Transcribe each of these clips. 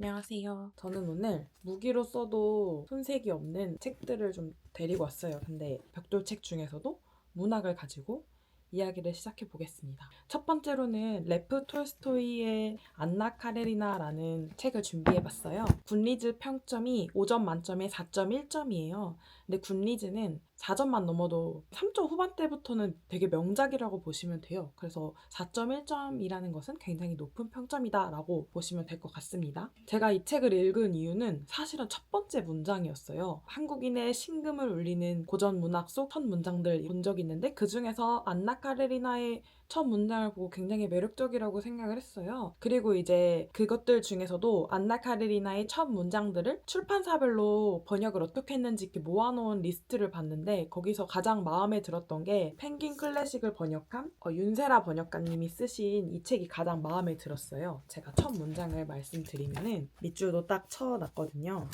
안녕하세요. 저는 오늘 무기로 써도 손색이 없는 책들을 좀 데리고 왔어요. 근데 벽돌책 중에서도 문학을 가지고 이야기를 시작해 보겠습니다. 첫 번째로는 레프 톨스토이의 안나 카레리나라는 책을 준비해 봤어요. 굿리즈 평점이 5점 만점에 4.1점이에요. 근데 굿리즈는 4점만 넘어도 3점 후반대부터는 되게 명작이라고 보시면 돼요. 그래서 4.1점이라는 것은 굉장히 높은 평점이다라고 보시면 될 것 같습니다. 제가 이 책을 읽은 이유는 사실은 첫 번째 문장이었어요. 한국인의 심금을 울리는 고전 문학 속 첫 문장들 본 적이 있는데 그 중에서 안나 카레리나의 첫 문장을 보고 굉장히 매력적이라고 생각을 했어요. 그리고 이제 그것들 중에서도 안나 카레리나의 첫 문장들을 출판사별로 번역을 어떻게 했는지 이렇게 모아놓은 리스트를 봤는데 거기서 가장 마음에 들었던 게 펭귄 클래식을 번역한 윤세라 번역가님이 쓰신 이 책이 가장 마음에 들었어요. 제가 첫 문장을 말씀드리면은 밑줄도 딱 쳐놨거든요.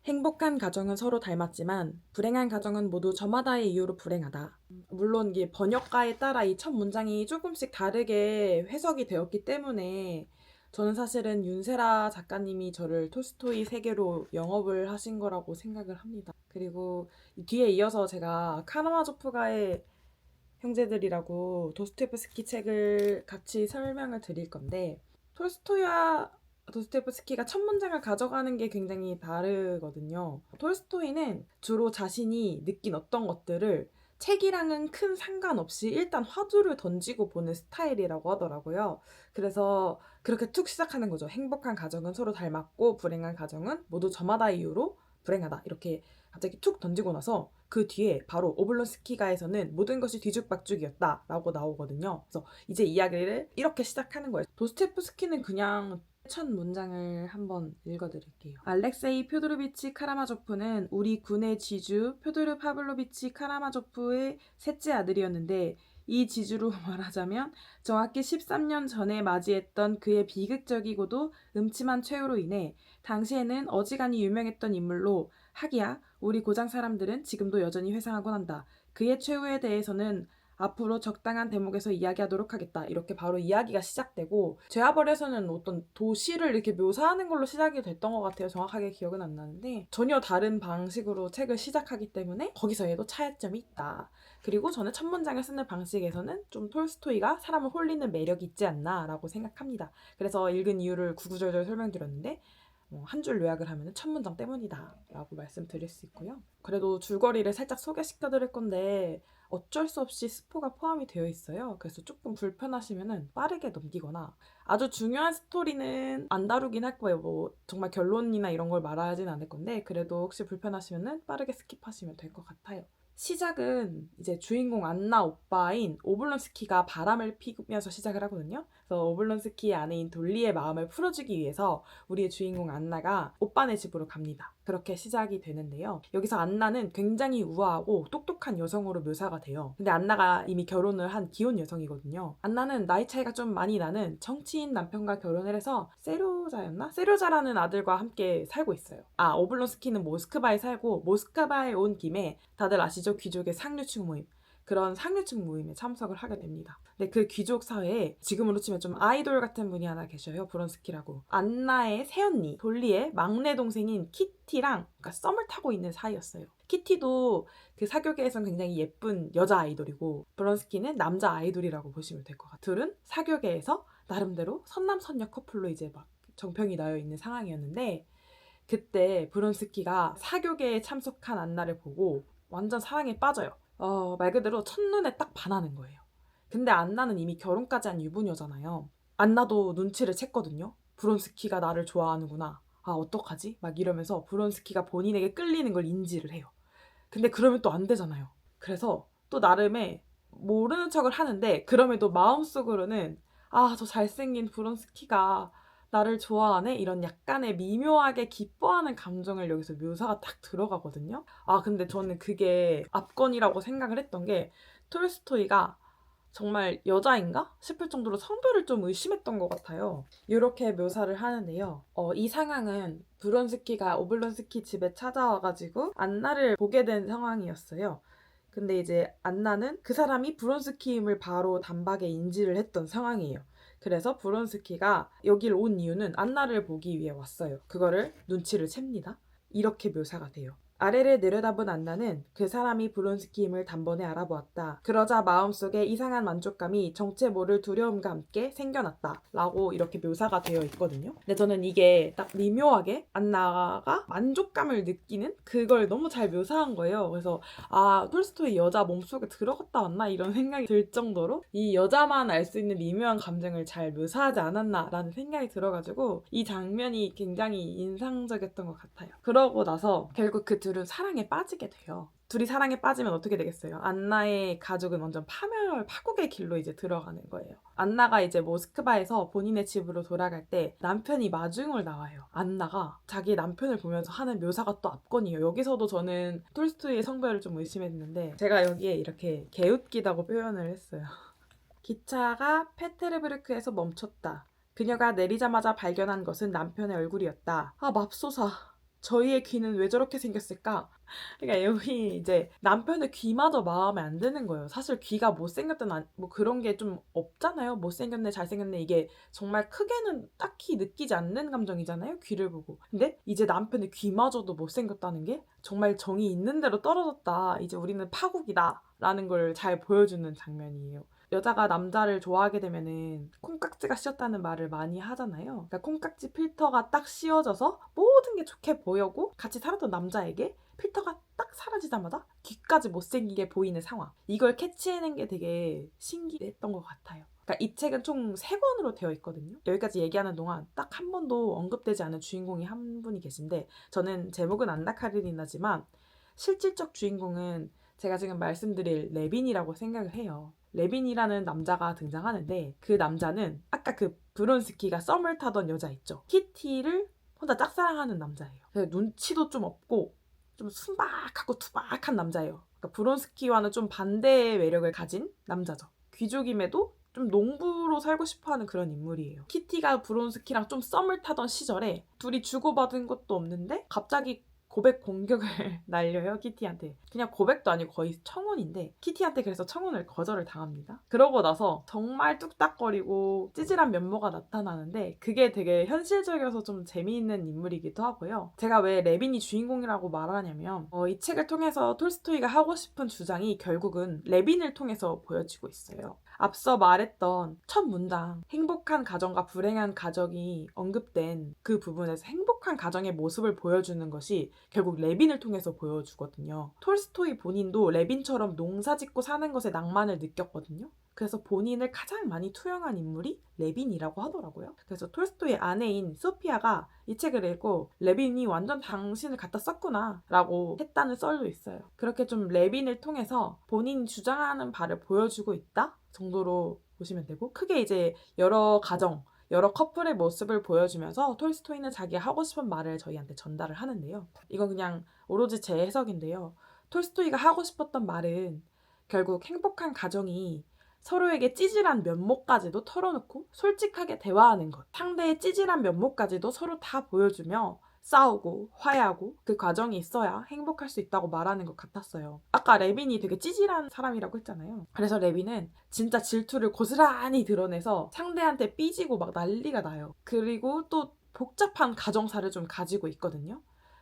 행복한 가정은 서로 닮았지만 불행한 가정은 모두 저마다의 이유로 불행하다. 물론 이게 번역가에 따라 이 첫 문장이 조금씩 다르게 해석이 되었기 때문에 저는 사실은 윤세라 작가님이 저를 톨스토이 세계로 영업을 하신 거라고 생각을 합니다. 그리고 뒤에 이어서 제가 카라마조프가의 형제들이라고 도스토옙스키 책을 같이 설명을 드릴 건데 톨스토이와 도스토옙스키가 첫 문장을 가져가는 게 굉장히 다르거든요. 톨스토이는 주로 자신이 느낀 어떤 것들을 책이랑은 큰 상관없이 일단 화두를 던지고 보는 스타일이라고 하더라고요. 그래서 그렇게 툭 시작하는 거죠. 행복한 가정은 서로 닮았고 불행한 가정은 모두 저마다의 이유로 불행하다. 이렇게 갑자기 툭 던지고 나서 그 뒤에 바로 오블론스키가에서는 모든 것이 뒤죽박죽이었다 라고 나오거든요. 그래서 이제 이야기를 이렇게 시작하는 거예요. 도스토옙스키는 그냥 첫 문장을 한번 읽어드릴게요. 알렉세이 표도르비치 카라마조프는 우리 군의 지주 표도르 파블로비치 카라마조프의 셋째 아들이었는데 이 지주로 말하자면 정확히 13년 전에 맞이했던 그의 비극적이고도 음침한 최후로 인해 당시에는 어지간히 유명했던 인물로 하기야 우리 고장 사람들은 지금도 여전히 회상하곤 한다. 그의 최후에 대해서는 앞으로 적당한 대목에서 이야기하도록 하겠다. 이렇게 바로 이야기가 시작되고 죄와벌에서는 어떤 도시를 이렇게 묘사하는 걸로 시작이 됐던 것 같아요. 정확하게 기억은 안 나는데 전혀 다른 방식으로 책을 시작하기 때문에 거기서에도 차이점이 있다. 그리고 저는 첫 문장을 쓰는 방식에서는 좀 톨스토이가 사람을 홀리는 매력이 있지 않나라고 생각합니다. 그래서 읽은 이유를 구구절절 설명드렸는데 한 줄 요약을 하면 첫 문장 때문이다 라고 말씀드릴 수 있고요. 그래도 줄거리를 살짝 소개시켜 드릴 건데 어쩔 수 없이 스포가 포함이 되어 있어요. 그래서 조금 불편하시면 빠르게 넘기거나 아주 중요한 스토리는 안 다루긴 할 거예요. 뭐 정말 결론이나 이런 걸 말하진 않을 건데 그래도 혹시 불편하시면 빠르게 스킵하시면 될 것 같아요. 시작은 이제 주인공 안나 오빠인 오블론스키가 바람을 피우면서 시작을 하거든요. 그래서 오블론스키의 아내인 돌리의 마음을 풀어주기 위해서 우리의 주인공 안나가 오빠네 집으로 갑니다. 그렇게 시작이 되는데요. 여기서 안나는 굉장히 우아하고 똑똑한 여성으로 묘사가 돼요. 근데 안나가 이미 결혼을 한 기혼 여성이거든요. 안나는 나이 차이가 좀 많이 나는 정치인 남편과 결혼을 해서 세료자였나? 세료자라는 아들과 함께 살고 있어요. 오블론스키는 모스크바에 살고 모스크바에 온 김에 다들 아시죠? 귀족의 상류층 모임. 그런 상류층 모임에 참석을 하게 됩니다. 근데 그 귀족 사회에 지금으로 치면 좀 아이돌 같은 분이 하나 계셔요. 브론스키라고. 안나의 새언니, 돌리의 막내 동생인 키티랑 그러니까 썸을 타고 있는 사이였어요. 키티도 그 사교계에선 굉장히 예쁜 여자 아이돌이고 브론스키는 남자 아이돌이라고 보시면 될 것 같아요. 둘은 사교계에서 나름대로 선남선녀 커플로 이제 막 정평이 나여 있는 상황이었는데 그때 브론스키가 사교계에 참석한 안나를 보고 완전 사랑에 빠져요. 말 그대로 첫눈에 딱 반하는 거예요. 근데 안나는 이미 결혼까지 한 유부녀잖아요. 안나도 눈치를 챘거든요. 브론스키가 나를 좋아하는구나. 어떡하지? 막 이러면서 브론스키가 본인에게 끌리는 걸 인지를 해요. 근데 그러면 또 안 되잖아요. 그래서 또 나름의 모르는 척을 하는데 그럼에도 마음속으로는 저 잘생긴 브론스키가 나를 좋아하네? 이런 약간의 미묘하게 기뻐하는 감정을 여기서 묘사가 딱 들어가거든요. 근데 저는 그게 압권이라고 생각을 했던 게 톨스토이가 정말 여자인가 싶을 정도로 성별을 좀 의심했던 것 같아요. 이렇게 묘사를 하는데요. 이 상황은 브론스키가 오블론스키 집에 찾아와가지고 안나를 보게 된 상황이었어요. 근데 이제 안나는 그 사람이 브론스키임을 바로 단박에 인지를 했던 상황이에요. 그래서 브론스키가 여길 온 이유는 안나를 보기 위해 왔어요. 그거를 눈치를 챕니다. 이렇게 묘사가 돼요. 아래를 내려다본 안나는 그 사람이 브론스키임을 단번에 알아보았다. 그러자 마음속에 이상한 만족감이 정체 모를 두려움과 함께 생겨났다. 라고 이렇게 묘사가 되어 있거든요. 근데 저는 이게 딱 미묘하게 안나가 만족감을 느끼는 그걸 너무 잘 묘사한 거예요. 그래서 톨스토이 여자 몸속에 들어갔다 왔나? 이런 생각이 들 정도로 이 여자만 알 수 있는 미묘한 감정을 잘 묘사하지 않았나라는 생각이 들어가지고 이 장면이 굉장히 인상적이었던 것 같아요. 그러고 나서 결국 그 둘은 사랑에 빠지게 돼요. 둘이 사랑에 빠지면 어떻게 되겠어요? 안나의 가족은 완전 파국의 길로 이제 들어가는 거예요. 안나가 이제 모스크바에서 본인의 집으로 돌아갈 때 남편이 마중을 나와요. 안나가 자기 남편을 보면서 하는 묘사가 또 압권이에요. 여기서도 저는 톨스토이의 성별을 좀 의심했는데 제가 여기에 이렇게 개웃기다고 표현을 했어요. 기차가 페테르부르크에서 멈췄다. 그녀가 내리자마자 발견한 것은 남편의 얼굴이었다. 맙소사. 저희의 귀는 왜 저렇게 생겼을까? 그러니까 여기 이제 남편의 귀마저 마음에 안 드는 거예요. 사실 귀가 못생겼든 뭐 그런 게 좀 없잖아요. 못생겼네 잘생겼네 이게 정말 크게는 딱히 느끼지 않는 감정이잖아요. 귀를 보고. 근데 이제 남편의 귀마저도 못생겼다는 게 정말 정이 있는 대로 떨어졌다. 이제 우리는 파국이다. 라는 걸 잘 보여주는 장면이에요. 여자가 남자를 좋아하게 되면은 콩깍지가 씌었다는 말을 많이 하잖아요. 그러니까 콩깍지 필터가 딱 씌워져서 모든 게 좋게 보이고 같이 살았던 남자에게 필터가 딱 사라지자마자 귀까지 못생기게 보이는 상황. 이걸 캐치해낸 게 되게 신기했던 것 같아요. 그러니까 이 책은 총 3권으로 되어 있거든요. 여기까지 얘기하는 동안 딱 한 번도 언급되지 않은 주인공이 한 분이 계신데 저는 제목은 안나 카레니나지만 실질적 주인공은 제가 지금 말씀드릴 레빈이라고 생각을 해요. 레빈이라는 남자가 등장하는데 그 남자는 아까 그 브론스키가 썸을 타던 여자 있죠. 키티를 혼자 짝사랑하는 남자예요. 눈치도 좀 없고 좀 순박하고 투박한 남자예요. 그러니까 브론스키와는 좀 반대의 매력을 가진 남자죠. 귀족임에도 좀 농부로 살고 싶어하는 그런 인물이에요. 키티가 브론스키랑 좀 썸을 타던 시절에 둘이 주고받은 것도 없는데 갑자기 고백 공격을 날려요. 키티한테. 그냥 고백도 아니고 거의 청혼인데 키티한테 그래서 청혼을 거절을 당합니다. 그러고 나서 정말 뚝딱거리고 찌질한 면모가 나타나는데 그게 되게 현실적이어서 좀 재미있는 인물이기도 하고요. 제가 왜 레빈이 주인공이라고 말하냐면 이 책을 통해서 톨스토이가 하고 싶은 주장이 결국은 레빈을 통해서 보여지고 있어요. 앞서 말했던 첫 문장 행복한 가정과 불행한 가정이 언급된 그 부분에서 행복한 가정의 모습을 보여주는 것이 결국 레빈을 통해서 보여주거든요. 톨스토이 본인도 레빈처럼 농사짓고 사는 것에 낭만을 느꼈거든요. 그래서 본인을 가장 많이 투영한 인물이 레빈이라고 하더라고요. 그래서 톨스토이의 아내인 소피아가 이 책을 읽고 레빈이 완전 당신을 갖다 썼구나 라고 했다는 썰도 있어요. 그렇게 좀 레빈을 통해서 본인이 주장하는 바를 보여주고 있다 정도로 보시면 되고 크게 이제 여러 가정 여러 커플의 모습을 보여주면서 톨스토이는 자기가 하고 싶은 말을 저희한테 전달을 하는데요. 이건 그냥 오로지 제 해석인데요. 톨스토이가 하고 싶었던 말은 결국 행복한 가정이 서로에게 찌질한 면모까지도 털어놓고 솔직하게 대화하는 것. 상대의 찌질한 면모까지도 서로 다 보여주며 싸우고 화해하고 그 과정이 있어야 행복할 수 있다고 말하는 것 같았어요. 아까 레빈이 되게 찌질한 사람이라고 했잖아요. 그래서 레빈은 진짜 질투를 고스란히 드러내서 상대한테 삐지고 막 난리가 나요. 그리고 또 복잡한 가정사를 좀 가지고 있거든요.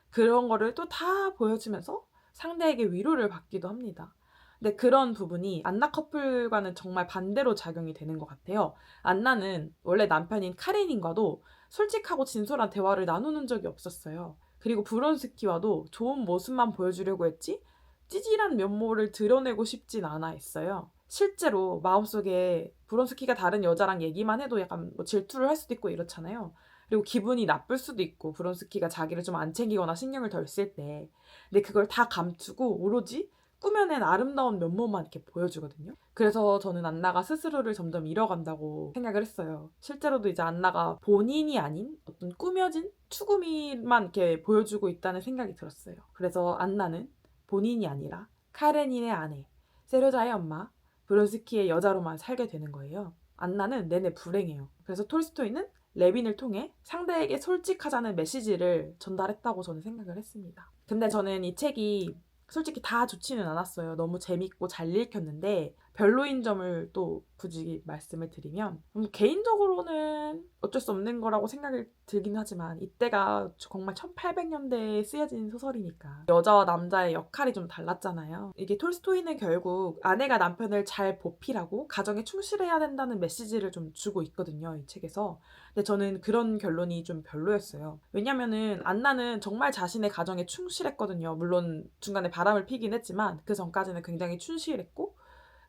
그런 거를 또 다 보여주면서 상대에게 위로를 받기도 합니다. 근데 그런 부분이 안나 커플과는 정말 반대로 작용이 되는 것 같아요. 안나는 원래 남편인 카레닌과도 솔직하고 진솔한 대화를 나누는 적이 없었어요. 그리고 브론스키와도 좋은 모습만 보여주려고 했지 찌질한 면모를 드러내고 싶진 않아 했어요. 실제로 마음속에 브론스키가 다른 여자랑 얘기만 해도 약간 뭐 질투를 할 수도 있고 이렇잖아요. 그리고 기분이 나쁠 수도 있고 브론스키가 자기를 좀 안 챙기거나 신경을 덜 쓸 때. 근데 그걸 다 감추고 오로지 꾸며낸 아름다운 면모만 이렇게 보여주거든요. 그래서 저는 안나가 스스로를 점점 잃어간다고 생각을 했어요. 실제로도 이제 안나가 본인이 아닌 어떤 꾸며진 추구미만 이렇게 보여주고 있다는 생각이 들었어요. 그래서 안나는 본인이 아니라 카레닌의 아내, 세르자의 엄마, 브론스키의 여자로만 살게 되는 거예요. 안나는 내내 불행해요. 그래서 톨스토이는 레빈을 통해 상대에게 솔직하자는 메시지를 전달했다고 저는 생각을 했습니다. 근데 저는 이 책이 솔직히 다 좋지는 않았어요. 너무 재밌고 잘 읽혔는데 별로인 점을 또 굳이 말씀을 드리면 개인적으로는 어쩔 수 없는 거라고 생각이 들긴 하지만 이때가 정말 1800년대에 쓰여진 소설이니까 여자와 남자의 역할이 좀 달랐잖아요. 이게 톨스토이는 결국 아내가 남편을 잘 보필하고 가정에 충실해야 된다는 메시지를 좀 주고 있거든요, 이 책에서. 근데 저는 그런 결론이 좀 별로였어요. 왜냐면은 안나는 정말 자신의 가정에 충실했거든요. 물론 중간에 바람을 피긴 했지만 그 전까지는 굉장히 충실했고,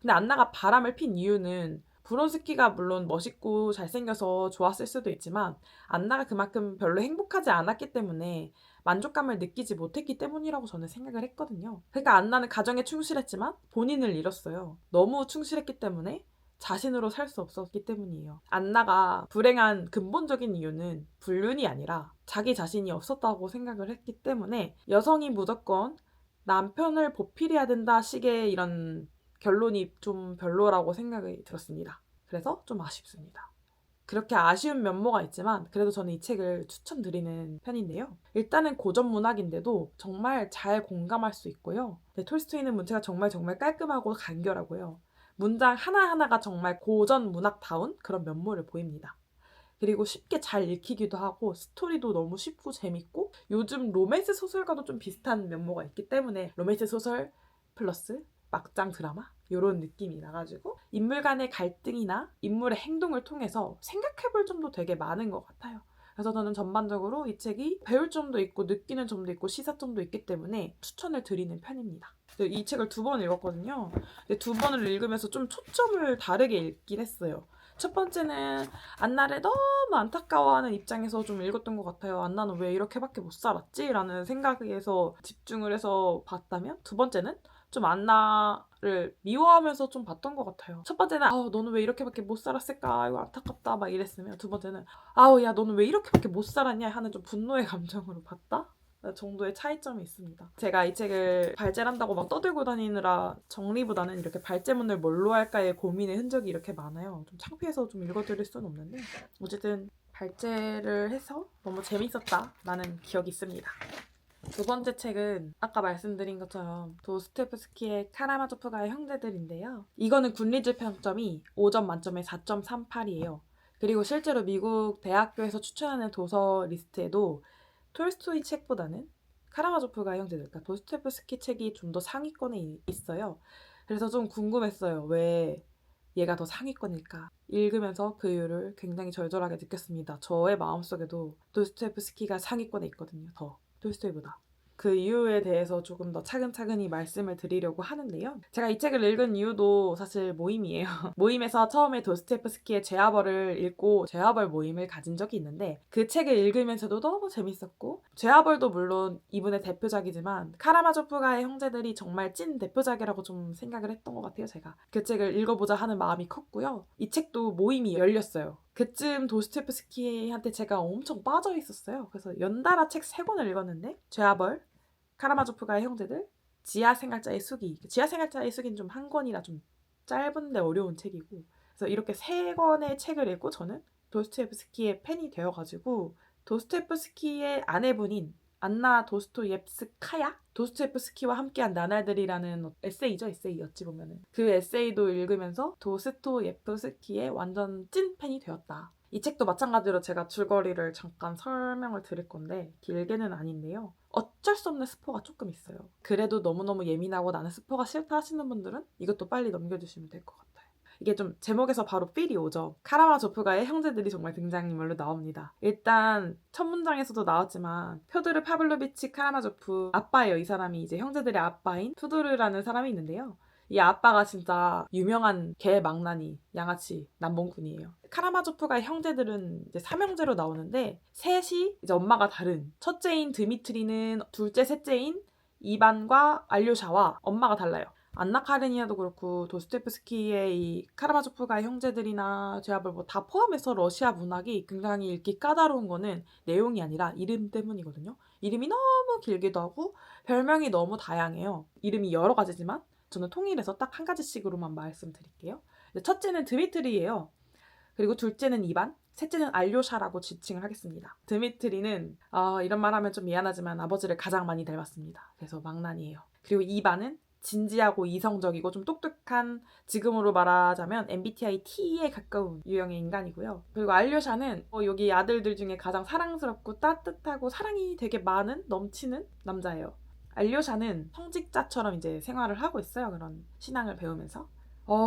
근데 안나가 바람을 핀 이유는 브론스키가 물론 멋있고 잘생겨서 좋았을 수도 있지만 안나가 그만큼 별로 행복하지 않았기 때문에 만족감을 느끼지 못했기 때문이라고 저는 생각을 했거든요. 그러니까 안나는 가정에 충실했지만 본인을 잃었어요. 너무 충실했기 때문에 자신으로 살 수 없었기 때문이에요. 안나가 불행한 근본적인 이유는 불륜이 아니라 자기 자신이 없었다고 생각을 했기 때문에 여성이 무조건 남편을 보필해야 된다 식의 이런 결론이 좀 별로라고 생각이 들었습니다. 그래서 좀 아쉽습니다. 그렇게 아쉬운 면모가 있지만 그래도 저는 이 책을 추천드리는 편인데요. 일단은 고전 문학인데도 정말 잘 공감할 수 있고요. 네, 톨스토이는 문체가 정말 깔끔하고 간결하고요. 문장 하나하나가 정말 고전 문학다운 그런 면모를 보입니다. 그리고 쉽게 잘 읽히기도 하고 스토리도 너무 쉽고 재밌고 요즘 로맨스 소설과도 좀 비슷한 면모가 있기 때문에 로맨스 소설 플러스 막장 드라마 이런 느낌이 나가지고 인물 간의 갈등이나 인물의 행동을 통해서 생각해볼 점도 되게 많은 것 같아요. 그래서 저는 전반적으로 이 책이 배울 점도 있고 느끼는 점도 있고 시사점도 있기 때문에 추천을 드리는 편입니다. 이 책을 2번 읽었거든요. 근데 2번을 읽으면서 좀 초점을 다르게 읽긴 했어요. 첫 번째는 안나를 너무 안타까워하는 입장에서 좀 읽었던 것 같아요. 안나는 왜 이렇게밖에 못 살았지? 라는 생각에서 집중을 해서 봤다면 두 번째는 좀 안나를 미워하면서 좀 봤던 것 같아요. 첫 번째는 너는 왜 이렇게밖에 못 살았을까? 이거 안타깝다 막 이랬으면 두 번째는 야 너는 왜 이렇게밖에 못 살았냐? 하는 좀 분노의 감정으로 봤다? 정도의 차이점이 있습니다. 제가 이 책을 발제한다고 막 떠들고 다니느라 정리보다는 이렇게 발제문을 뭘로 할까의 고민의 흔적이 이렇게 많아요. 좀 창피해서 좀 읽어드릴 수는 없는데 어쨌든 발제를 해서 너무 재밌었다라는 기억이 있습니다. 두 번째 책은 아까 말씀드린 것처럼 도스토옙스키의 카라마조프가의 형제들인데요. 이거는 굿리즈 평점이 5점 만점에 4.38이에요. 그리고 실제로 미국 대학교에서 추천하는 도서 리스트에도 톨스토이 책보다는 카라마조프가의 형제들, 그러니까 도스토옙스키 책이 좀 더 상위권에 있어요. 그래서 좀 궁금했어요. 왜 얘가 더 상위권일까? 읽으면서 그 이유를 굉장히 절절하게 느꼈습니다. 저의 마음속에도 도스토옙스키가 상위권에 있거든요. 더 톨스토이보다. 그 이유에 대해서 조금 더 차근차근히 말씀을 드리려고 하는데요. 제가 이 책을 읽은 이유도 사실 모임이에요. 모임에서 처음에 도스토옙스키의 죄와벌을 읽고 죄와벌 모임을 가진 적이 있는데 그 책을 읽으면서도 너무 재밌었고 죄와벌도 물론 이분의 대표작이지만 카라마조프가의 형제들이 정말 찐 대표작이라고 좀 생각을 했던 것 같아요. 제가 그 책을 읽어보자 하는 마음이 컸고요. 이 책도 모임이 열렸어요. 그쯤 도스토옙스키한테 제가 엄청 빠져 있었어요. 그래서 연달아 책 3권을 읽었는데 죄와벌, 카라마조프가의 형제들, 지하생활자의 수기. 지하생활자의 수기는 좀 한 권이라 좀 짧은데 어려운 책이고 그래서 이렇게 3권의 책을 읽고 저는 도스토옙스키의 팬이 되어가지고 도스토옙스키의 아내분인 안나 도스토옙스카야? 도스토옙스키와 함께한 나날들이라는 에세이죠. 에세이 어찌 보면은. 그 에세이도 읽으면서 도스토옙스키의 완전 찐 팬이 되었다. 이 책도 마찬가지로 제가 줄거리를 잠깐 설명을 드릴 건데 길게는 아닌데요. 어쩔 수 없는 스포가 조금 있어요. 그래도 너무너무 예민하고 나는 스포가 싫다 하시는 분들은 이것도 빨리 넘겨주시면 될 것 같아요. 이게 좀 제목에서 바로 필이 오죠. 카라마조프가의 형제들이 정말 등장인물로 나옵니다. 일단 첫 문장에서도 나왔지만 표드르 파블로비치 카라마조프 아빠예요. 이 사람이 이제 형제들의 아빠인 푸드르라는 사람이 있는데요. 이 아빠가 진짜 유명한 개 망나니 양아치 남봉꾼이에요. 카라마조프가의 형제들은 이제 3형제로 나오는데 셋이 이제 엄마가 다른 첫째인 드미트리는 둘째 셋째인 이반과 알료샤와 엄마가 달라요. 안나 카레니나도 그렇고 도스토옙스키의 이 카라마조프가의 형제들이나 죄와벌 뭐 다 포함해서 러시아 문학이 굉장히 읽기 까다로운 거는 내용이 아니라 이름 때문이거든요. 이름이 너무 길기도 하고 별명이 너무 다양해요. 이름이 여러 가지지만 저는 통일해서 딱 한 가지씩으로만 말씀드릴게요. 첫째는 드미트리예요. 그리고 둘째는 이반, 셋째는 알료샤라고 지칭을 하겠습니다. 드미트리는 이런 말 하면 좀 미안하지만 아버지를 가장 많이 닮았습니다. 그래서 망난이에요. 그리고 이반은 진지하고 이성적이고 좀 똑똑한, 지금으로 말하자면 MBTI T에 가까운 유형의 인간이고요. 그리고 알료샤는 여기 아들들 중에 가장 사랑스럽고 따뜻하고 사랑이 되게 많은, 넘치는 남자예요. 알료샤는 성직자처럼 이제 생활을 하고 있어요. 그런 신앙을 배우면서.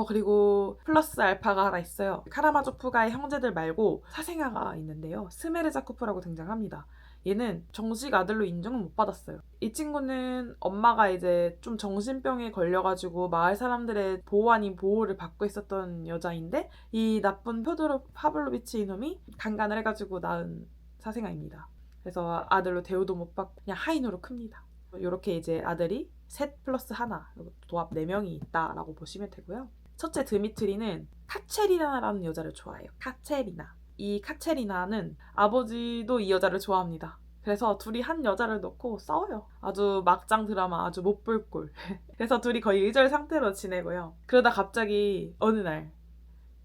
그리고 플러스 알파가 하나 있어요. 카라마조프가의 형제들 말고 사생아가 있는데요. 스메르자코프라고 등장합니다. 얘는 정식 아들로 인정은 못 받았어요. 이 친구는 엄마가 이제 좀 정신병에 걸려가지고 마을 사람들의 보호 아닌 보호를 받고 있었던 여자인데, 이 나쁜 표도르 파블로비치 이놈이 강간을 해가지고 낳은 사생아입니다. 그래서 아들로 대우도 못 받고 그냥 하인으로 큽니다. 이렇게 이제 아들이 셋 플러스 하나, 도합 4명이 있다라고 보시면 되고요. 첫째 드미트리는 카체리나라는 여자를 좋아해요. 카체리나. 이 카체리나는 아버지도 이 여자를 좋아합니다. 그래서 둘이 한 여자를 놓고 싸워요. 아주 막장 드라마, 아주 못 볼 꼴. 그래서 둘이 거의 의절 상태로 지내고요. 그러다 갑자기 어느 날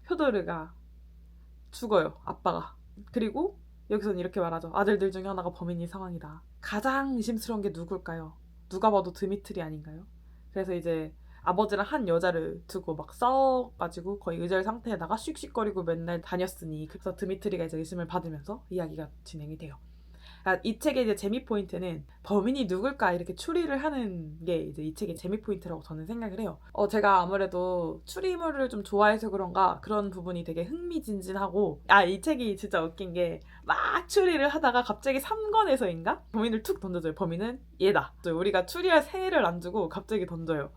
효도르가 죽어요. 아빠가. 그리고 여기서는 이렇게 말하죠. 아들들 중에 하나가 범인인 상황이다. 가장 의심스러운 게 누굴까요? 누가 봐도 드미트리 아닌가요? 그래서 이제 아버지랑 한 여자를 두고 막 싸워가지고 거의 의절 상태에다가 씩씩거리고 맨날 다녔으니, 그래서 드미트리가 이제 의심을 받으면서 이야기가 진행이 돼요. 이 책의 이제 재미 포인트는 범인이 누굴까 이렇게 추리를 하는 게 이제 이 책의 재미 포인트라고 저는 생각을 해요. 제가 아무래도 추리물을 좀 좋아해서 그런가 그런 부분이 되게 흥미진진하고, 이 책이 진짜 웃긴 게 막 추리를 하다가 갑자기 3권에서인가 범인을 툭 던져줘요. 범인은 얘다. 우리가 추리할 새해를 안 주고 갑자기 던져요.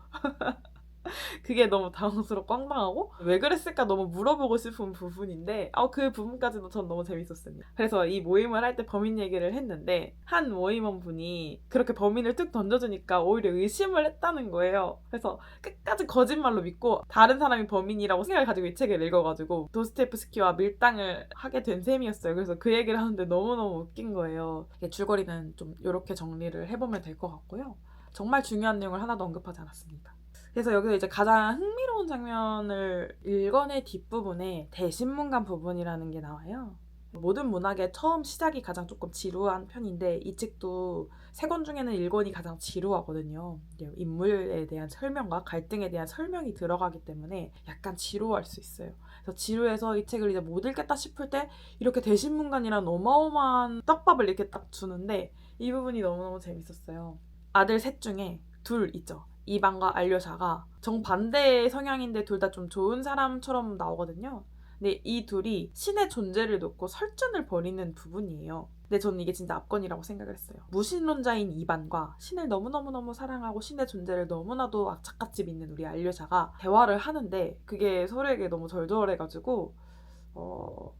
그게 너무 당황스럽고 황당하고 왜 그랬을까 너무 물어보고 싶은 부분인데 그 부분까지도 전 너무 재밌었습니다. 그래서 이 모임을 할 때 범인 얘기를 했는데 한 모임원분이 그렇게 범인을 툭 던져주니까 오히려 의심을 했다는 거예요. 그래서 끝까지 거짓말로 믿고 다른 사람이 범인이라고 생각을 가지고 이 책을 읽어가지고 도스토옙스키와 밀당을 하게 된 셈이었어요. 그래서 그 얘기를 하는데 너무너무 웃긴 거예요. 줄거리는 좀 이렇게 정리를 해보면 될 것 같고요. 정말 중요한 내용을 하나도 언급하지 않았습니다. 그래서 여기서 이제 가장 흥미로운 장면을 읽어내 뒷부분에 대신문관 부분이라는 게 나와요. 모든 문학의 처음 시작이 가장 조금 지루한 편인데 이 책도 3권 중에는 1권이 가장 지루하거든요. 인물에 대한 설명과 갈등에 대한 설명이 들어가기 때문에 약간 지루할 수 있어요. 그래서 지루해서 이 책을 이제 못 읽겠다 싶을 때 이렇게 대신문관이란 어마어마한 떡밥을 이렇게 딱 주는데 이 부분이 너무너무 재밌었어요. 아들 셋 중에 둘 있죠. 이반과 알료샤가 정반대의 성향인데 둘 다 좀 좋은 사람처럼 나오거든요. 근데 이 둘이 신의 존재를 놓고 설전을 벌이는 부분이에요. 근데 저는 이게 진짜 압권이라고 생각을 했어요. 무신론자인 이반과 신을 너무너무너무 사랑하고 신의 존재를 너무나도 악착같이 믿는 우리 알료샤가 대화를 하는데 그게 서로에게 너무 절절해가지고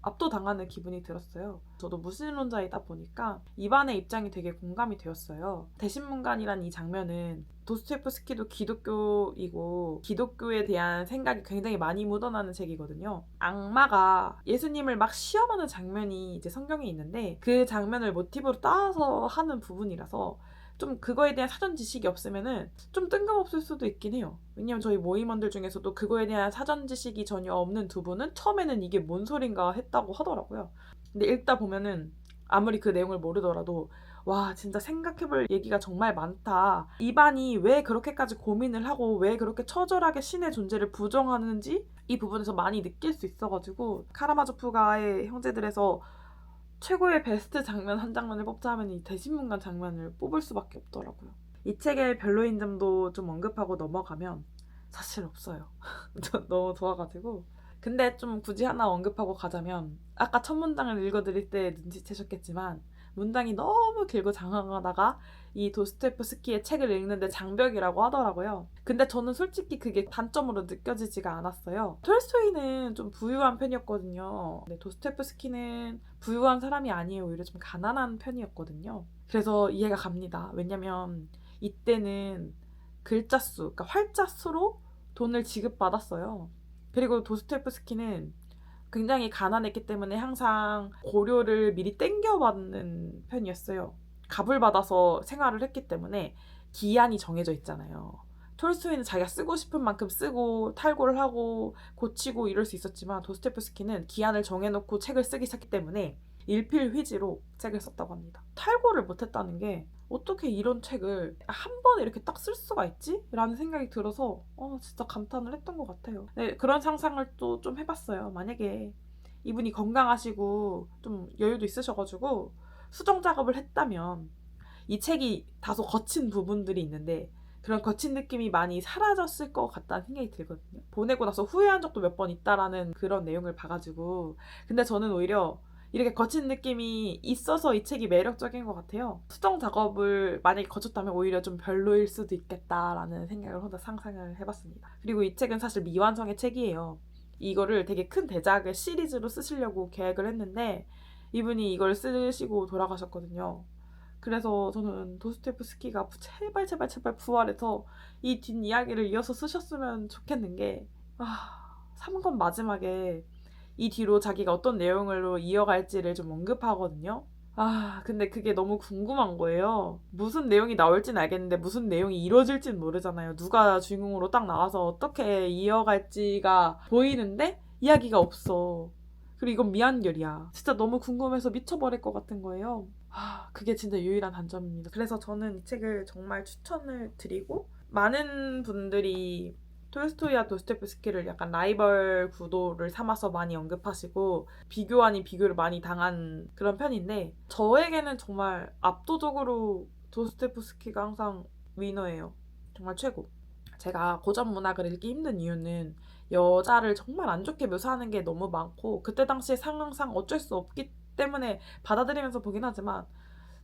압도당하는 기분이 들었어요. 저도 무신론자이다 보니까 이반의 입장이 되게 공감이 되었어요. 대신문관이란 이 장면은 도스토옙스키도 기독교이고 기독교에 대한 생각이 굉장히 많이 묻어나는 책이거든요. 악마가 예수님을 막 시험하는 장면이 이제 성경에 있는데 그 장면을 모티브로 따서 하는 부분이라서 좀 그거에 대한 사전 지식이 없으면은 좀 뜬금없을 수도 있긴 해요. 왜냐면 저희 모임원들 중에서도 그거에 대한 사전 지식이 전혀 없는 두 분은 처음에는 이게 뭔 소린가 했다고 하더라고요. 근데 읽다 보면은 아무리 그 내용을 모르더라도 와 진짜 생각해볼 얘기가 정말 많다. 이반이 왜 그렇게까지 고민을 하고 왜 그렇게 처절하게 신의 존재를 부정하는지 이 부분에서 많이 느낄 수 있어가지고 카라마조프가의 형제들에서 최고의 베스트 장면 한 장면을 뽑자면 이 대신문관 장면을 뽑을 수밖에 없더라고요. 이 책의 별로인 점도 좀 언급하고 넘어가면 사실 없어요. 너무 좋아가지고. 근데 좀 굳이 하나 언급하고 가자면 아까 첫 문장을 읽어드릴 때 눈치채셨겠지만 문장이 너무 길고 장황하다가 이 도스토옙스키의 책을 읽는데 장벽이라고 하더라고요. 근데 저는 솔직히 그게 단점으로 느껴지지가 않았어요. 톨스토이는 좀 부유한 편이었거든요. 근데 도스토옙스키는 부유한 사람이 아니에요. 오히려 좀 가난한 편이었거든요. 그래서 이해가 갑니다. 왜냐면 이때는 글자수, 그러니까 활자수로 돈을 지급받았어요. 그리고 도스토옙스키는 굉장히 가난했기 때문에 항상 고료를 미리 땡겨받는 편이었어요. 갑을 받아서 생활을 했기 때문에 기한이 정해져 있잖아요. 톨스토이는 자기가 쓰고 싶은 만큼 쓰고 탈고를 하고 고치고 이럴 수 있었지만 도스토옙스키는 기한을 정해놓고 책을 쓰기 시작했기 때문에 일필휘지로 책을 썼다고 합니다. 탈고를 못했다는 게 어떻게 이런 책을 한 번에 이렇게 딱 쓸 수가 있지? 라는 생각이 들어서 진짜 감탄을 했던 것 같아요. 네, 그런 상상을 또 좀 해봤어요. 만약에 이분이 건강하시고 좀 여유도 있으셔가지고 수정 작업을 했다면 이 책이 다소 거친 부분들이 있는데 그런 거친 느낌이 많이 사라졌을 것 같다는 생각이 들거든요. 보내고 나서 후회한 적도 몇 번 있다라는 그런 내용을 봐가지고. 근데 저는 오히려 이렇게 거친 느낌이 있어서 이 책이 매력적인 것 같아요. 수정 작업을 만약에 거쳤다면 오히려 좀 별로일 수도 있겠다라는 생각을 혼자 상상을 해봤습니다. 그리고 이 책은 사실 미완성의 책이에요. 이거를 되게 큰 대작의 시리즈로 쓰시려고 계획을 했는데 이분이 이걸 쓰시고 돌아가셨거든요. 그래서 저는 도스토옙스키가 제발 제발 제발 부활해서 이 뒷이야기를 이어서 쓰셨으면 좋겠는 게 3권 마지막에 이 뒤로 자기가 어떤 내용으로 이어갈지를 좀 언급하거든요. 근데 그게 너무 궁금한 거예요. 무슨 내용이 나올진 알겠는데 무슨 내용이 이루어질진 모르잖아요. 누가 주인공으로 딱 나와서 어떻게 이어갈지가 보이는데 이야기가 없어. 그리고 이건 미완결이야. 진짜 너무 궁금해서 미쳐버릴 것 같은 거예요. 그게 진짜 유일한 단점입니다. 그래서 저는 이 책을 정말 추천을 드리고 많은 분들이 톨스토이와 도스토옙스키를 약간 라이벌 구도를 삼아서 많이 언급하시고 비교 아닌 비교를 많이 당한 그런 편인데 저에게는 정말 압도적으로 도스토옙스키가 항상 위너예요. 정말 최고. 제가 고전 문학을 읽기 힘든 이유는 여자를 정말 안 좋게 묘사하는 게 너무 많고 그때 당시의 상황상 어쩔 수 없기 때문에 받아들이면서 보긴 하지만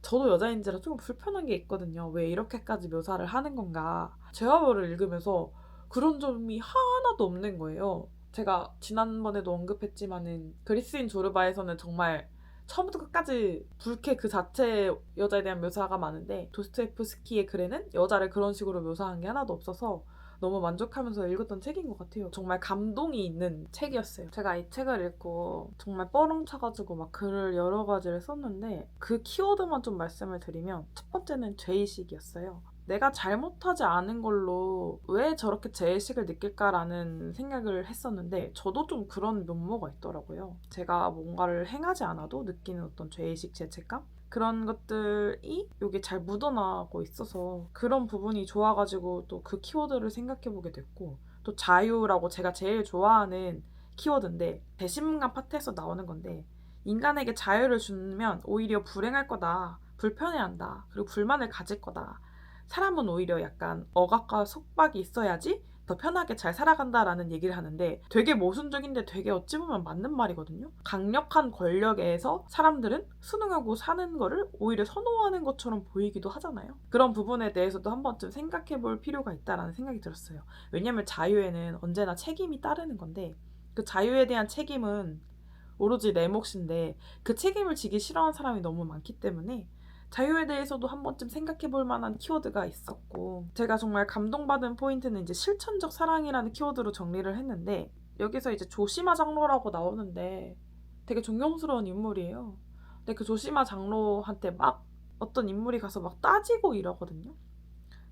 저도 여자인지라 조금 불편한 게 있거든요. 왜 이렇게까지 묘사를 하는 건가. 제화벌을 읽으면서 그런 점이 하나도 없는 거예요. 제가 지난번에도 언급했지만은 그리스인 조르바에서는 정말 처음부터 끝까지 불쾌 그 자체의 여자에 대한 묘사가 많은데 도스토옙스키의 글에는 여자를 그런 식으로 묘사한 게 하나도 없어서 너무 만족하면서 읽었던 책인 것 같아요. 정말 감동이 있는 책이었어요. 제가 이 책을 읽고 정말 뻐렁 차가지고 막 글을 여러 가지를 썼는데 그 키워드만 좀 말씀을 드리면 첫 번째는 죄의식이었어요. 내가 잘못하지 않은 걸로 왜 저렇게 죄의식을 느낄까라는 생각을 했었는데 저도 좀 그런 면모가 있더라고요. 제가 뭔가를 행하지 않아도 느끼는 어떤 죄의식, 죄책감? 그런 것들이 여기 잘 묻어나고 있어서 그런 부분이 좋아가지고 또 그 키워드를 생각해보게 됐고 또 자유라고 제가 제일 좋아하는 키워드인데 배신감 파트에서 나오는 건데 인간에게 자유를 주면 오히려 불행할 거다, 불편해한다, 그리고 불만을 가질 거다. 사람은 오히려 약간 억압과 속박이 있어야지 더 편하게 잘 살아간다라는 얘기를 하는데 되게 모순적인데 되게 어찌 보면 맞는 말이거든요. 강력한 권력에서 사람들은 순응하고 사는 거를 오히려 선호하는 것처럼 보이기도 하잖아요. 그런 부분에 대해서도 한 번쯤 생각해 볼 필요가 있다라는 생각이 들었어요. 왜냐면 자유에는 언제나 책임이 따르는 건데 그 자유에 대한 책임은 오로지 내 몫인데 그 책임을 지기 싫어하는 사람이 너무 많기 때문에 자유에 대해서도 한 번쯤 생각해 볼 만한 키워드가 있었고 제가 정말 감동받은 포인트는 이제 실천적 사랑이라는 키워드로 정리를 했는데 여기서 이제 조시마 장로라고 나오는데 되게 존경스러운 인물이에요. 근데 그 조시마 장로한테 막 어떤 인물이 가서 막 따지고 이러거든요.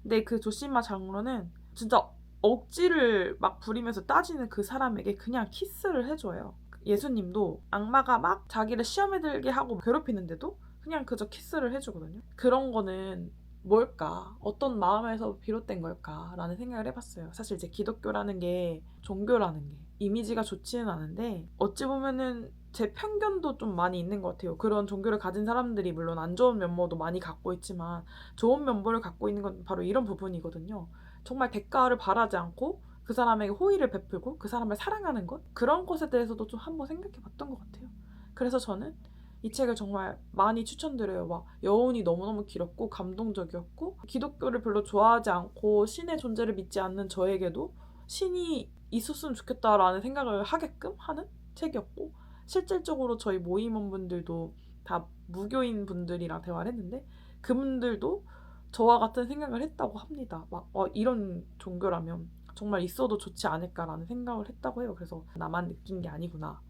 근데 그 조시마 장로는 진짜 억지를 막 부리면서 따지는 그 사람에게 그냥 키스를 해줘요. 예수님도 악마가 막 자기를 시험에 들게 하고 괴롭히는데도 그냥 그저 키스를 해주거든요. 그런 거는 뭘까? 어떤 마음에서 비롯된 걸까라는 생각을 해봤어요. 사실 이제 기독교라는 게 종교라는 게 이미지가 좋지는 않은데 어찌 보면은 제 편견도 좀 많이 있는 것 같아요. 그런 종교를 가진 사람들이 물론 안 좋은 면모도 많이 갖고 있지만 좋은 면모를 갖고 있는 건 바로 이런 부분이거든요. 정말 대가를 바라지 않고 그 사람에게 호의를 베풀고 그 사람을 사랑하는 것? 그런 것에 대해서도 좀 한번 생각해 봤던 것 같아요. 그래서 저는 이 책을 정말 많이 추천드려요. 막 여운이 너무너무 길었고 감동적이었고 기독교를 별로 좋아하지 않고 신의 존재를 믿지 않는 저에게도 신이 있었으면 좋겠다라는 생각을 하게끔 하는 책이었고 실질적으로 저희 모임원분들도 다 무교인 분들이랑 대화를 했는데 그분들도 저와 같은 생각을 했다고 합니다. 막 이런 종교라면 정말 있어도 좋지 않을까라는 생각을 했다고 해요. 그래서 나만 느낀 게 아니구나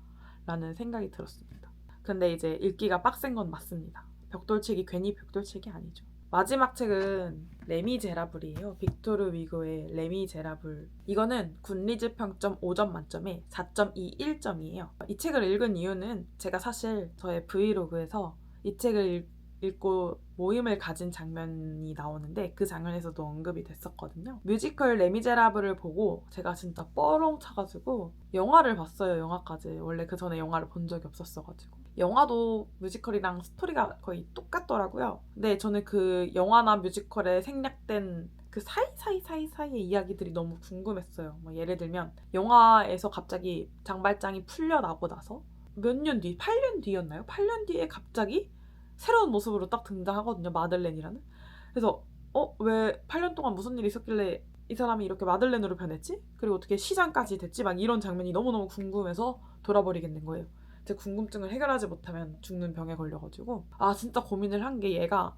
라는 생각이 들었습니다. 근데 이제 읽기가 빡센 건 맞습니다. 벽돌책이 괜히 벽돌책이 아니죠. 마지막 책은 레미제라블이에요. 빅토르 위고의 레미제라블. 이거는 굿리즈 평점 5점 만점에 4.21점이에요. 이 책을 읽은 이유는 제가 사실 저의 브이로그에서 이 책을 읽고 모임을 가진 장면이 나오는데 그 장면에서도 언급이 됐었거든요. 뮤지컬 레미제라블을 보고 제가 진짜 뻐렁 차가지고 영화를 봤어요. 영화까지. 원래 그 전에 영화를 본 적이 없었어가지고. 영화도 뮤지컬이랑 스토리가 거의 똑같더라고요. 근데 저는 그 영화나 뮤지컬에 생략된 그 사이사이의 이야기들이 너무 궁금했어요. 뭐 예를 들면 영화에서 갑자기 장발장이 풀려나고 나서 몇 년 뒤, 8년 뒤였나요? 8년 뒤에 갑자기 새로운 모습으로 딱 등장하거든요. 마들렌이라는. 그래서 왜 8년 동안 무슨 일이 있었길래 이 사람이 이렇게 마들렌으로 변했지? 그리고 어떻게 시장까지 됐지? 막 이런 장면이 너무너무 궁금해서 돌아버리겠는 거예요. 제 궁금증을 해결하지 못하면 죽는 병에 걸려가지고 진짜 고민을 한 게 얘가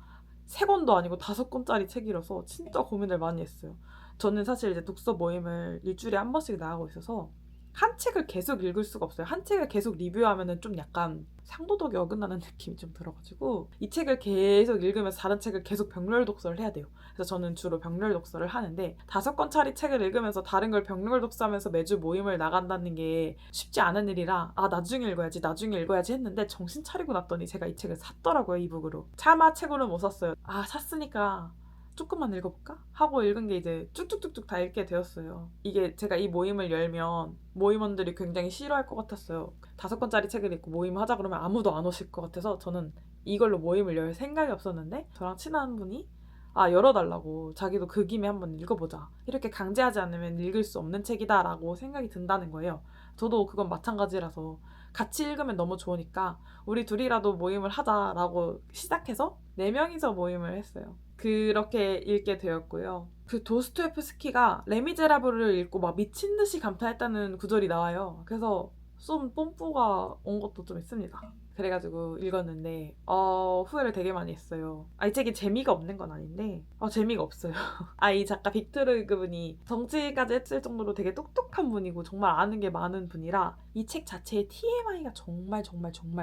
3권도 아니고 5권짜리 책이라서 진짜 고민을 많이 했어요. 저는 사실 이제 독서 모임을 일주일에 한 번씩 나가고 있어서 한 책을 계속 읽을 수가 없어요. 한 책을 계속 리뷰하면은 좀 약간 상도덕이 어긋나는 느낌이 좀 들어가지고 이 책을 계속 읽으면서 다른 책을 계속 병렬 독서를 해야 돼요. 그래서 저는 주로 병렬 독서를 하는데 5권짜리 책을 읽으면서 다른 걸 병렬 독서하면서 매주 모임을 나간다는 게 쉽지 않은 일이라 나중에 읽어야지 했는데 정신 차리고 났더니 제가 이 책을 샀더라고요. 이북으로. 차마 책으로 못 샀어요. 샀으니까 조금만 읽어볼까? 하고 읽은 게 이제 쭉쭉쭉쭉 다 읽게 되었어요. 이게 제가 이 모임을 열면 모임원들이 굉장히 싫어할 것 같았어요. 5권짜리 책을 읽고 모임 하자 그러면 아무도 안 오실 것 같아서 저는 이걸로 모임을 열 생각이 없었는데 저랑 친한 분이 열어달라고 자기도 그 김에 한번 읽어보자. 이렇게 강제하지 않으면 읽을 수 없는 책이다라고 생각이 든다는 거예요. 저도 그건 마찬가지라서 같이 읽으면 너무 좋으니까 우리 둘이라도 모임을 하자라고 시작해서 4명이서 모임을 했어요. 그렇게 읽게 되었고요. 그 도스토옙스키가 레미제라블을 읽고 막 미친 듯이 감탄했다는 구절이 나와요. 그래서 좀 뽐뿌가 온 것도 좀 있습니다. 그래가지고 읽었는데 후회를 되게 많이 했어요. 이 책이 재미가 없는 건 아닌데 재미가 없어요. 이 작가 빅토르 그분이 정치까지 했을 정도로 되게 똑똑한 분이고 정말 아는 게 많은 분이라 이 책 자체에 TMI가 정말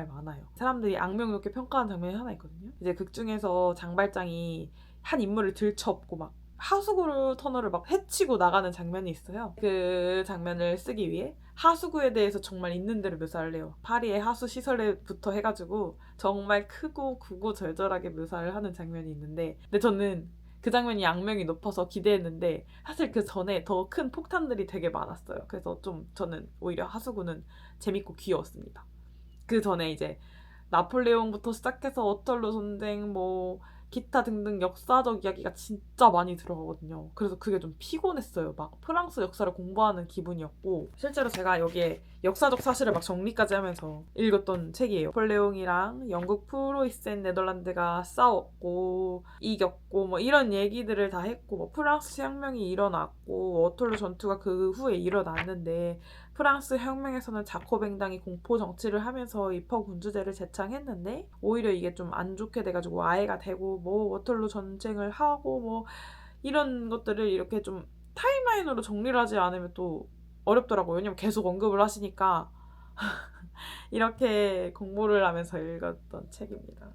많아요. 사람들이 악명 높게 평가하는 장면이 하나 있거든요. 이제 극 중에서 장발장이 한 인물을 들쳐업고 막 하수구 터널을 막 헤치고 나가는 장면이 있어요. 그 장면을 쓰기 위해 하수구에 대해서 정말 있는 대로 묘사를 해요. 파리의 하수 시설에부터 해가지고 정말 크고 구구절절하게 묘사를 하는 장면이 있는데 근데 저는 그 장면이 악명이 높아서 기대했는데 사실 그 전에 더 큰 폭탄들이 되게 많았어요. 그래서 좀 저는 오히려 하수구는 재밌고 귀여웠습니다. 그 전에 이제 나폴레옹부터 시작해서 워털루 전쟁 기타 등등 역사적 이야기가 진짜 많이 들어가거든요. 그래서 그게 좀 피곤했어요. 막 프랑스 역사를 공부하는 기분이었고 실제로 제가 여기에 역사적 사실을 막 정리까지 하면서 읽었던 책이에요. 나폴레옹이랑 영국 프로이센 네덜란드가 싸웠고 이겼고 이런 얘기들을 다 했고 프랑스 혁명이 일어났고 워털루 전투가 그 후에 일어났는데 프랑스 혁명에서는 자코뱅당이 공포 정치를 하면서 입헌군주제를 제창했는데 오히려 이게 좀 안 좋게 돼가지고 와해가 되고 워털루 전쟁을 하고 이런 것들을 이렇게 좀 타임라인으로 정리를 하지 않으면 또 어렵더라고요. 왜냐면 계속 언급을 하시니까 이렇게 공부를 하면서 읽었던 책입니다.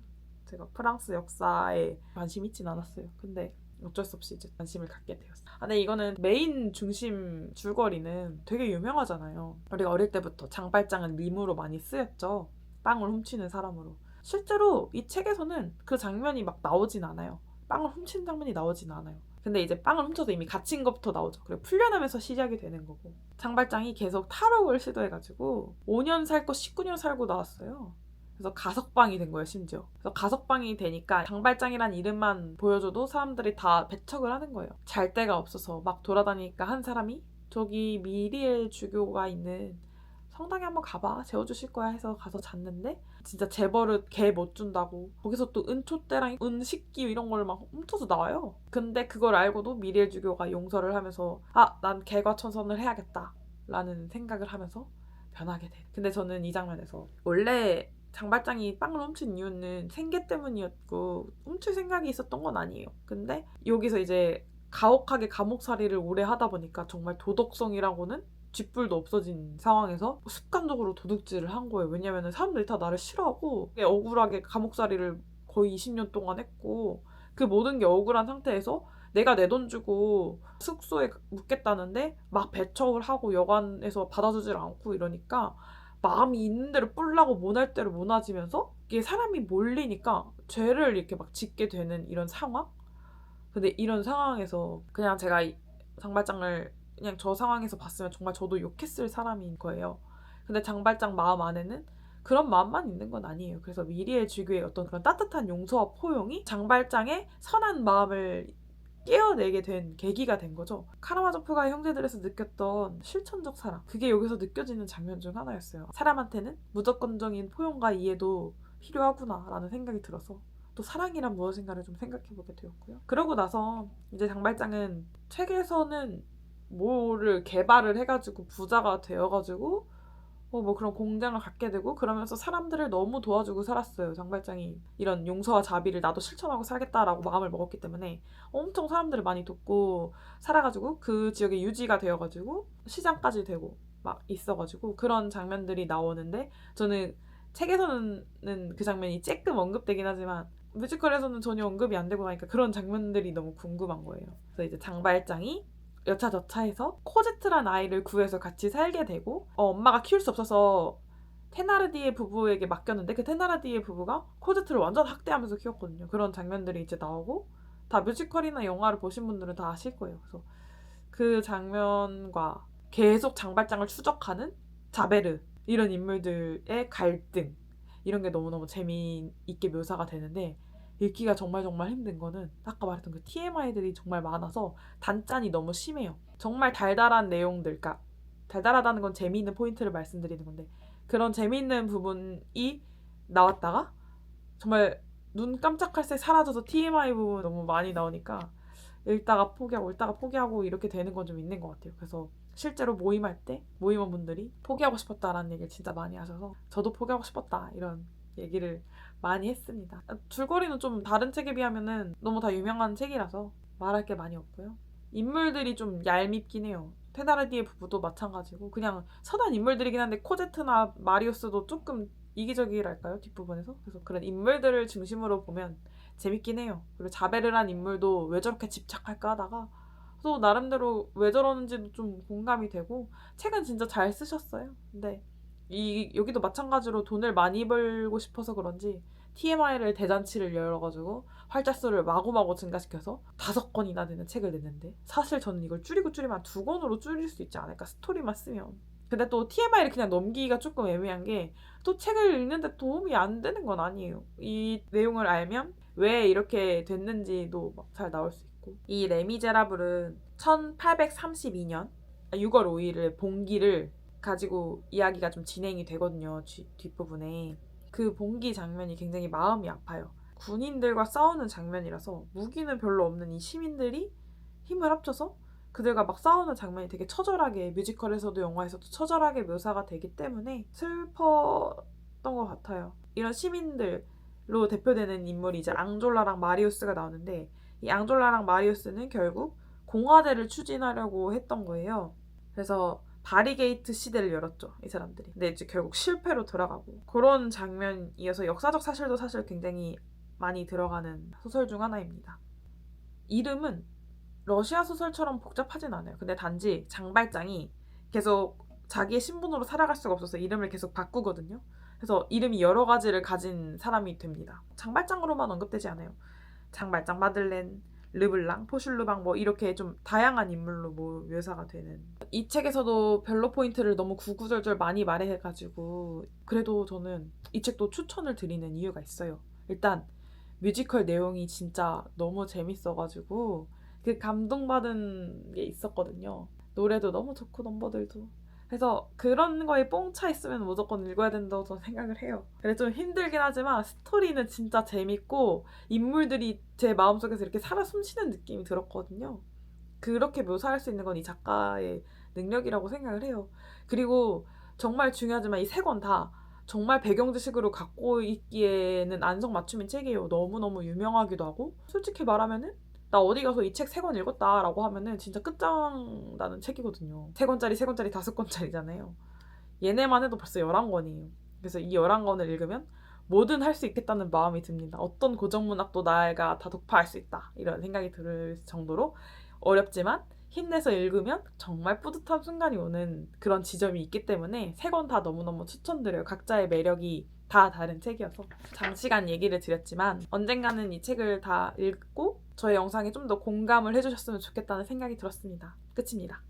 제가 프랑스 역사에 관심 있진 않았어요. 근데 어쩔 수 없이 이제 관심을 갖게 되었어요. 근데 이거는 메인 중심 줄거리는 되게 유명하잖아요. 우리가 어릴 때부터 장발장은 밈으로 많이 쓰였죠. 빵을 훔치는 사람으로. 실제로 이 책에서는 그 장면이 막 나오진 않아요. 빵을 훔치는 장면이 나오진 않아요. 근데 이제 빵을 훔쳐서 이미 갇힌 것부터 나오죠. 그리고 풀려나면서 시작이 되는 거고. 장발장이 계속 탈옥을 시도해가지고 5년 살고 19년 살고 나왔어요. 그래서 가석방이 된 거예요, 심지어. 그래서 가석방이 되니까 장발장이란 이름만 보여줘도 사람들이 다 배척을 하는 거예요. 잘 데가 없어서 막 돌아다니니까 한 사람이 저기 미리엘 주교가 있는 성당에 한번 가봐. 재워주실 거야 해서 가서 잤는데 진짜 재벌을 개 못 준다고 거기서 또 은촛대랑 은식기 이런 걸 막 훔쳐서 나와요. 근데 그걸 알고도 미리엘 주교가 용서를 하면서 난 개과천선을 해야겠다 라는 생각을 하면서 변하게 돼. 근데 저는 이 장면에서 원래 장발장이 빵을 훔친 이유는 생계 때문이었고 훔칠 생각이 있었던 건 아니에요. 근데 여기서 이제 가혹하게 감옥살이를 오래 하다 보니까 정말 도덕성이라고는 쥐뿔도 없어진 상황에서 습관적으로 도둑질을 한 거예요. 왜냐면 사람들이 다 나를 싫어하고 억울하게 감옥살이를 거의 20년 동안 했고 그 모든 게 억울한 상태에서 내가 내 돈 주고 숙소에 묵겠다는데 막 배척을 하고 여관에서 받아주질 않고 이러니까 마음이 있는 대로 뿔나고 모날 대로 모나지면서 이게 사람이 몰리니까 죄를 이렇게 막 짓게 되는 이런 상황? 근데 이런 상황에서 그냥 제가 장발장을 그냥 저 상황에서 봤으면 정말 저도 욕했을 사람인 거예요. 근데 장발장 마음 안에는 그런 마음만 있는 건 아니에요. 그래서 미리의 주교의 어떤 그런 따뜻한 용서와 포용이 장발장의 선한 마음을 깨어내게 된 계기가 된 거죠. 카라마조프가 형제들에서 느꼈던 실천적 사랑, 그게 여기서 느껴지는 장면 중 하나였어요. 사람한테는 무조건적인 포용과 이해도 필요하구나라는 생각이 들어서 또 사랑이란 무엇인가를 좀 생각해보게 되었고요. 그러고 나서 이제 장발장은 책에서는 뭐를 개발을 해가지고 부자가 되어가지고 뭐 그런 공장을 갖게 되고 그러면서 사람들을 너무 도와주고 살았어요. 장발장이 이런 용서와 자비를 나도 실천하고 살겠다라고 마음을 먹었기 때문에 엄청 사람들을 많이 돕고 살아가지고 그 지역에 유지가 되어가지고 시장까지 되고 막 있어가지고 그런 장면들이 나오는데 저는 책에서는 그 장면이 쬐끔 언급되긴 하지만 뮤지컬에서는 전혀 언급이 안 되고 나니까 그런 장면들이 너무 궁금한 거예요. 그래서 이제 장발장이 여차저차해서 코제트란 아이를 구해서 같이 살게 되고 엄마가 키울 수 없어서 테나르디에 부부에게 맡겼는데 그 테나르디에 부부가 코제트를 완전 학대하면서 키웠거든요. 그런 장면들이 이제 나오고 다 뮤지컬이나 영화를 보신 분들은 다 아실 거예요. 그래서 그 장면과 계속 장발장을 추적하는 자베르 이런 인물들의 갈등 이런 게 너무너무 재미있게 묘사가 되는데 읽기가 정말 힘든 거는 아까 말했던 그 TMI들이 정말 많아서 단짠이 너무 심해요. 정말 달달한 내용들, 그러니까 달달하다는 건 재미있는 포인트를 말씀드리는 건데 그런 재미있는 부분이 나왔다가 정말 눈 깜짝할 새 사라져서 TMI 부분 너무 많이 나오니까 읽다가 포기하고 이렇게 되는 건 좀 있는 것 같아요. 그래서 실제로 모임할 때 모임원분들이 포기하고 싶었다라는 얘기를 진짜 많이 하셔서 저도 포기하고 싶었다 이런 얘기를 많이 했습니다. 줄거리는 좀 다른 책에 비하면은 너무 다 유명한 책이라서 말할 게 많이 없고요. 인물들이 좀 얄밉긴 해요. 테나르디의 부부도 마찬가지고 그냥 선한 인물들이긴 한데 코제트나 마리우스도 조금 이기적이랄까요? 뒷부분에서. 그래서 그런 인물들을 중심으로 보면 재밌긴 해요. 그리고 자베르란 인물도 왜 저렇게 집착할까 하다가 또 나름대로 왜 저러는지도 좀 공감이 되고 책은 진짜 잘 쓰셨어요. 근데 여기도 마찬가지로 돈을 많이 벌고 싶어서 그런지 TMI를 대잔치를 열어가지고 활자수를 마구마구 증가시켜서 5권이나 되는 책을 냈는데 사실 저는 이걸 줄이면 2권으로 줄일 수 있지 않을까 스토리만 쓰면. 근데 또 TMI를 그냥 넘기기가 조금 애매한 게 또 책을 읽는데 도움이 안 되는 건 아니에요. 이 내용을 알면 왜 이렇게 됐는지도 막 잘 나올 수 있고 이 레미제라블은 1832년 6월 5일을 봉기를 가지고 이야기가 좀 진행이 되거든요. 뒷부분에. 그 봉기 장면이 굉장히 마음이 아파요. 군인들과 싸우는 장면이라서 무기는 별로 없는 이 시민들이 힘을 합쳐서 그들과 막 싸우는 장면이 되게 처절하게 뮤지컬에서도 영화에서도 처절하게 묘사가 되기 때문에 슬펐던 것 같아요. 이런 시민들로 대표되는 인물이 이제 앙졸라랑 마리우스가 나오는데 이 앙졸라랑 마리우스는 결국 공화제를 추진하려고 했던 거예요. 그래서 바리게이트 시대를 열었죠, 이 사람들이. 근데 이제 결국 실패로 돌아가고 그런 장면이어서 역사적 사실도 사실 굉장히 많이 들어가는 소설 중 하나입니다. 이름은 러시아 소설처럼 복잡하진 않아요. 근데 단지 장발장이 계속 자기의 신분으로 살아갈 수가 없어서 이름을 계속 바꾸거든요. 그래서 이름이 여러 가지를 가진 사람이 됩니다. 장발장으로만 언급되지 않아요. 장발장 마들렌, 르블랑, 포슐르방 뭐 이렇게 좀 다양한 인물로 묘사가 되는 이 책에서도 별로 포인트를 너무 구구절절 많이 말해가지고 그래도 저는 이 책도 추천을 드리는 이유가 있어요. 일단 뮤지컬 내용이 진짜 너무 재밌어가지고 그 감동받은 게 있었거든요. 노래도 너무 좋고 넘버들도. 그래서 그런 거에 뽕 차 있으면 무조건 읽어야 된다고 저는 생각을 해요. 근데 좀 힘들긴 하지만 스토리는 진짜 재밌고 인물들이 제 마음속에서 이렇게 살아 숨쉬는 느낌이 들었거든요. 그렇게 묘사할 수 있는 건 이 작가의 능력이라고 생각을 해요. 그리고 정말 중요하지만 이 세 권 다 정말 배경지식으로 갖고 있기에는 안성맞춤인 책이에요. 너무너무 유명하기도 하고 솔직히 말하면은 나 어디 가서 이 책 3권 읽었다라고 하면은 진짜 끝장나는 책이거든요. 3권짜리, 3권짜리, 5권짜리잖아요. 얘네만 해도 벌써 11권이에요. 그래서 이 11권을 읽으면 뭐든 할 수 있겠다는 마음이 듭니다. 어떤 고전문학도 내가 다 독파할 수 있다. 이런 생각이 들 정도로 어렵지만 힘내서 읽으면 정말 뿌듯한 순간이 오는 그런 지점이 있기 때문에 3권 다 너무너무 추천드려요. 각자의 매력이 다 다른 책이어서 장시간 얘기를 드렸지만 언젠가는 이 책을 다 읽고 저의 영상에 좀 더 공감을 해주셨으면 좋겠다는 생각이 들었습니다. 끝입니다.